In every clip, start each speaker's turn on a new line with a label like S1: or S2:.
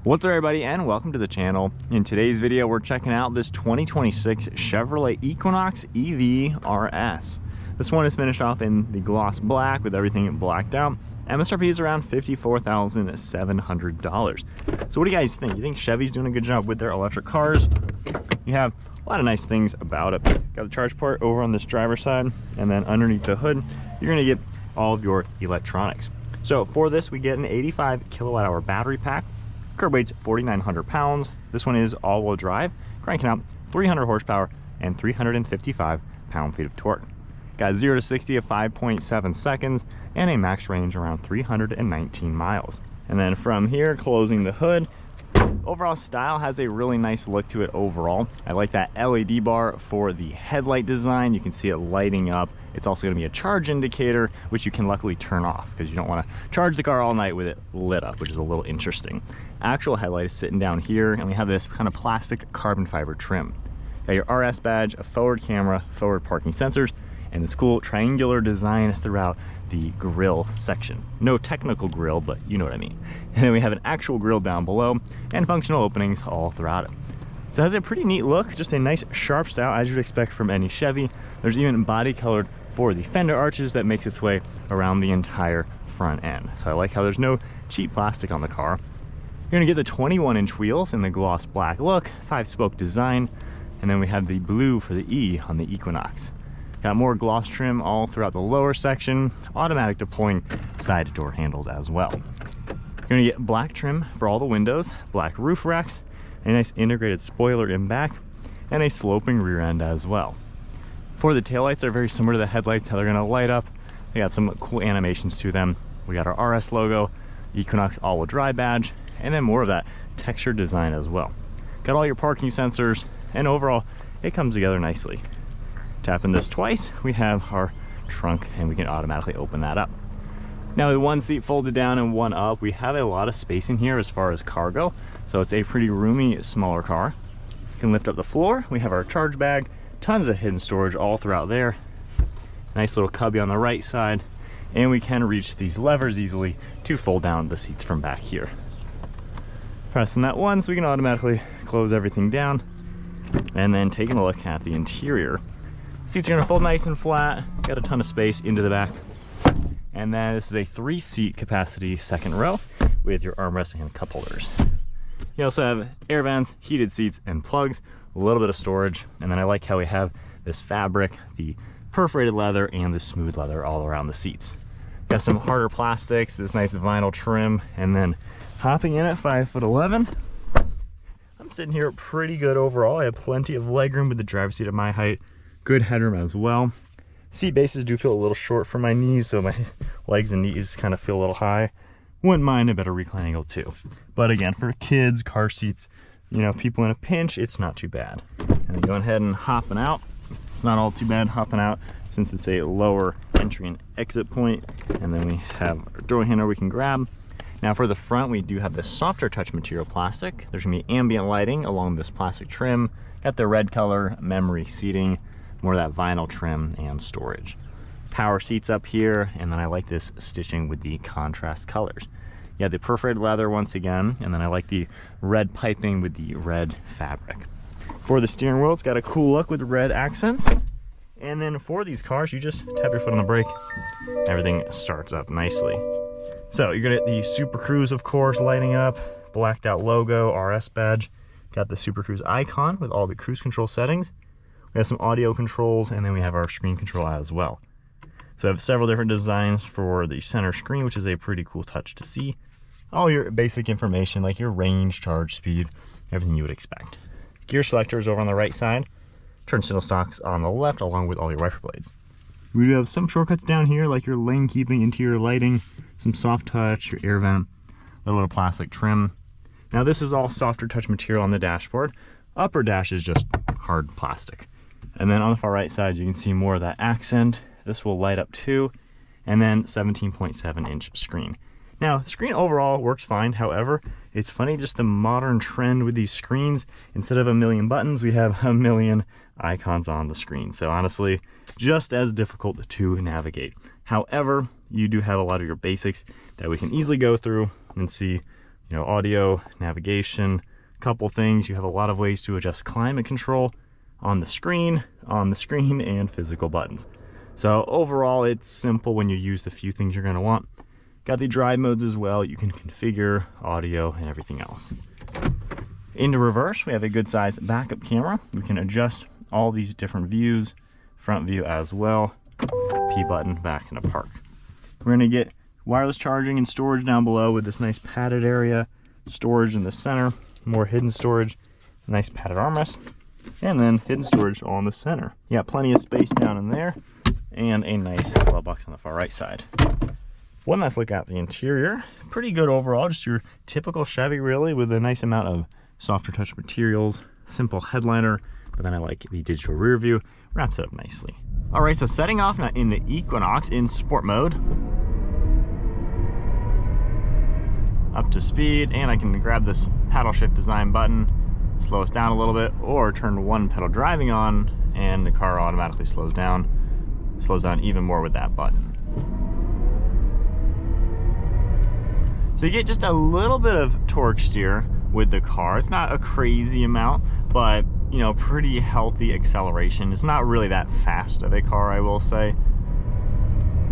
S1: What's up everybody, and welcome to the channel. In today's video we're checking out this 2026 Chevrolet Equinox EV RS. This one is finished off in the gloss black with everything blacked out. MSRP is around $54,700. So what do you guys think? You think Chevy's doing a good job with their electric cars? You have a lot of nice things about it. Got the charge port over on this driver's side, and then underneath the hood you're going to get all of your electronics. So for this we get an 85 kilowatt hour battery pack. Curb weight's 4,900 pounds. This one is all-wheel drive, cranking out 300 horsepower and 355 pound-feet of torque. Got 0 to 60 of 5.7 seconds and a max range around 319 miles. And then from here, closing the hood, overall style has a really nice look to it overall. I like that LED bar for the headlight design. You can see it lighting up. It's also going to be a charge indicator, which you can luckily turn off because you don't want to charge the car all night with it lit up, which is a little interesting. Actual headlight is sitting down here, and we have this kind of plastic carbon fiber trim. Got your RS badge, a forward camera, forward parking sensors, and this cool triangular design throughout the grille section. No technical grille, but you know what I mean. And then we have an actual grille down below and functional openings all throughout it. So it has a pretty neat look, just a nice sharp style as you'd expect from any Chevy. There's even body colored for the fender arches that makes its way around the entire front end. So I like how there's no cheap plastic on the car. You're gonna get the 21-inch wheels in the gloss black look, 5-spoke design, and then we have the blue for the E on the Equinox. Got more gloss trim all throughout the lower section, automatic deploying side door handles as well. You're gonna get black trim for all the windows, black roof racks, a nice integrated spoiler in back, and a sloping rear end as well. For the taillights, they're very similar to the headlights, how they're gonna light up. They got some cool animations to them. We got our RS logo, Equinox all-wheel drive badge, and then more of that texture design as well. Got all your parking sensors, and overall it comes together nicely. Tapping this twice, we have our trunk, and we can automatically open that up. Now with one seat folded down and one up, we have a lot of space in here as far as cargo, so it's a pretty roomy smaller car. You can lift up the floor. We have our charge bag, tons of hidden storage all throughout there, nice little cubby on the right side, and we can reach these levers easily to fold down the seats from back here. Pressing that once, we can automatically close everything down. And then taking a look at the interior, seats are going to fold nice and flat, got a ton of space into the back. And then this is a 3-seat capacity second row with your armrest and cup holders. You also have air vents, heated seats, and plugs, a little bit of storage. And then I like how we have this fabric, the perforated leather, and the smooth leather all around the seats. Got some harder plastics, this nice vinyl trim, and then hopping in at 5'11", I'm sitting here pretty good overall. I have plenty of legroom with the driver's seat at my height, good headroom as well. Seat bases do feel a little short for my knees, so my legs and knees kind of feel a little high. Wouldn't mind a better recline angle too. But again, for kids, car seats, you know, people in a pinch, it's not too bad. And then going ahead and hopping out, it's not all too bad hopping out since it's a lower entry and exit point. And then we have our door handle we can grab. Now for the front, we do have this softer touch material plastic. There's gonna be ambient lighting along this plastic trim. Got the red color memory seating, more of that vinyl trim and storage. Power seats up here, and then I like this stitching with the contrast colors. Yeah, the perforated leather once again, and then I like the red piping with the red fabric. For the steering wheel, it's got a cool look with red accents. And then for these cars, you just tap your foot on the brake, everything starts up nicely. So you're gonna get the Super Cruise, of course, lighting up, blacked out logo, RS badge. Got the Super Cruise icon with all the cruise control settings. We have some audio controls, and then we have our screen control as well. So I have several different designs for the center screen, which is a pretty cool touch to see. All your basic information, like your range, charge speed, everything you would expect. Gear selector is over on the right side. Turn signal stocks on the left, along with all your wiper blades. We do have some shortcuts down here, like your lane keeping, interior lighting, some soft touch, your air vent, a little bit of plastic trim. Now this is all softer touch material on the dashboard. Upper dash is just hard plastic. And then on the far right side, you can see more of that accent. This will light up too. And then 17.7-inch screen. Now, the screen overall works fine. However, it's funny, just the modern trend with these screens. Instead of a million buttons, we have a million icons on the screen. So honestly, just as difficult to navigate. However, you do have a lot of your basics that we can easily go through and see you know, audio, navigation, couple things. You have a lot of ways to adjust climate control on the screen, and physical buttons. So overall, it's simple when you use the few things you're going to want. Got the drive modes as well. You can configure audio and everything else. Into reverse, we have a good size backup camera. We can adjust all these different views, front view as well. P button back into park. We're going to get wireless charging and storage down below with this nice padded area, storage in the center, more hidden storage, nice padded armrest, and then hidden storage all in the center. You got plenty of space down in there, and a nice glove box on the far right side. One last look at the interior. Pretty good overall, just your typical Chevy really, with a nice amount of softer touch materials, simple headliner, but then I like the digital rear view, wraps it up nicely. All right, so setting off now in the Equinox in sport mode. Up to speed, and I can grab this paddle shift design button, slow us down a little bit, or turn one pedal driving on, and the car automatically slows down even more with that button. So you get just a little bit of torque steer with the car. It's not a crazy amount, but you know, pretty healthy acceleration. It's not really that fast of a car, I will say.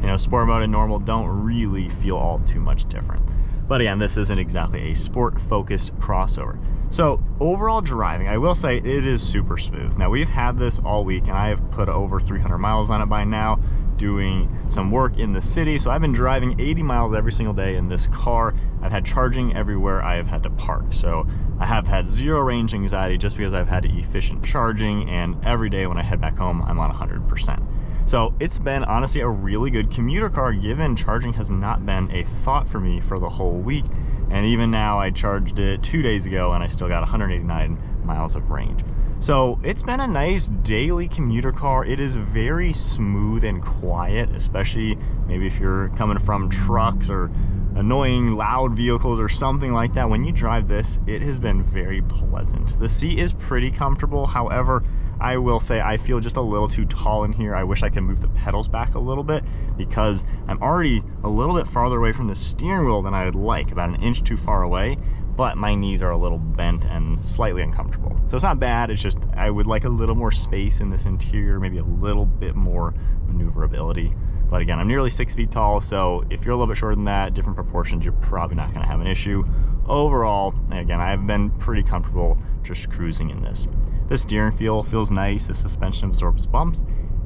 S1: You know, sport mode and normal don't really feel all too much different. But again, this isn't exactly a sport-focused crossover. So overall driving, I will say it is super smooth. Now we've had this all week and I have put over 300 miles on it by now, doing some work in the city. So I've been driving 80 miles every single day in this car. I've had charging everywhere I have had to park. So I have had zero range anxiety just because I've had efficient charging, and every day when I head back home, I'm on 100%. So it's been honestly a really good commuter car, given charging has not been a thought for me for the whole week. And even now, I charged it 2 days ago and I still got 189 miles of range. So it's been a nice daily commuter car. It is very smooth and quiet, especially maybe if you're coming from trucks or annoying loud vehicles or something like that. When you drive this, it has been very pleasant. The seat is pretty comfortable. However, I will say I feel just a little too tall in here. I wish I could move the pedals back a little bit because I'm already a little bit farther away from the steering wheel than I would like, about an inch too far away, but my knees are a little bent and slightly uncomfortable. So it's not bad, it's just I would like a little more space in this interior, maybe a little bit more maneuverability. But again, I'm nearly 6 feet tall, so if you're a little bit shorter than that, different proportions, you're probably not gonna have an issue. Overall, again, I've been pretty comfortable just cruising in this. The steering feel feels nice, the suspension absorbs bumps.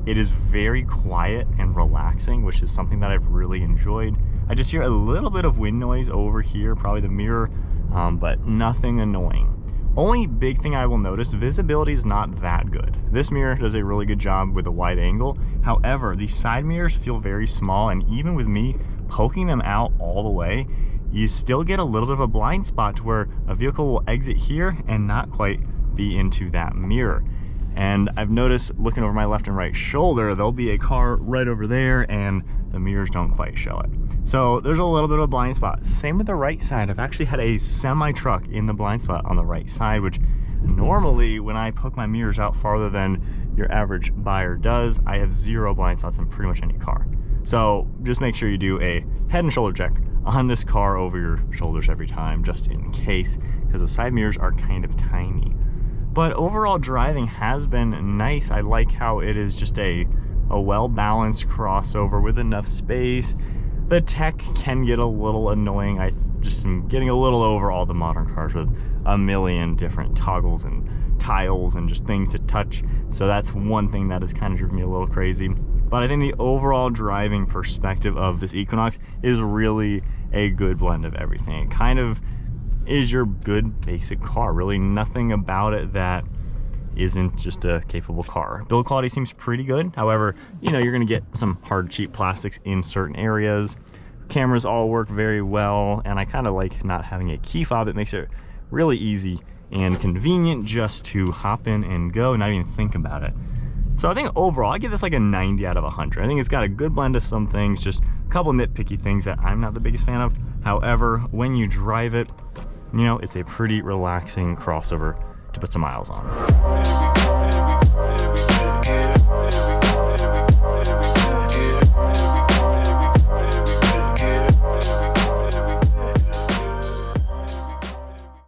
S1: It is very quiet and relaxing, which is something that I've really enjoyed. I just hear a little bit of wind noise over here, probably the mirror, but nothing annoying. Only big thing I will notice, visibility is not that good. This mirror does a really good job with a wide angle. However, these side mirrors feel very small, and even with me poking them out all the way, you still get a little bit of a blind spot to where a vehicle will exit here and not quite be into that mirror. And I've noticed looking over my left and right shoulder, there'll be a car right over there and the mirrors don't quite show it. So there's a little bit of a blind spot. Same with the right side. I've actually had a semi truck in the blind spot on the right side, which normally when I poke my mirrors out farther than your average buyer does, I have zero blind spots in pretty much any car. So just make sure you do a head and shoulder check on this car over your shoulders every time, just in case, because the side mirrors are kind of tiny. But overall driving has been nice. I like how it is just a well-balanced crossover with enough space. The tech can get a little annoying. I just am getting a little over all the modern cars with a million different toggles and tiles and just things to touch. So that's one thing that has kind of driven me a little crazy. But I think the overall driving perspective of this Equinox is really a good blend of everything. It kind of is your good basic car. Really nothing about it that isn't just a capable car. Build quality seems pretty good. However, you know, you're gonna get some hard, cheap plastics in certain areas. Cameras all work very well, and I kind of like not having a key fob. It makes it really easy and convenient just to hop in and go, not even think about it. So I think overall, I give this like a 90 out of 100. I think it's got a good blend of some things, just a couple nitpicky things that I'm not the biggest fan of. However, when you drive it, you know, it's a pretty relaxing crossover to put some miles on.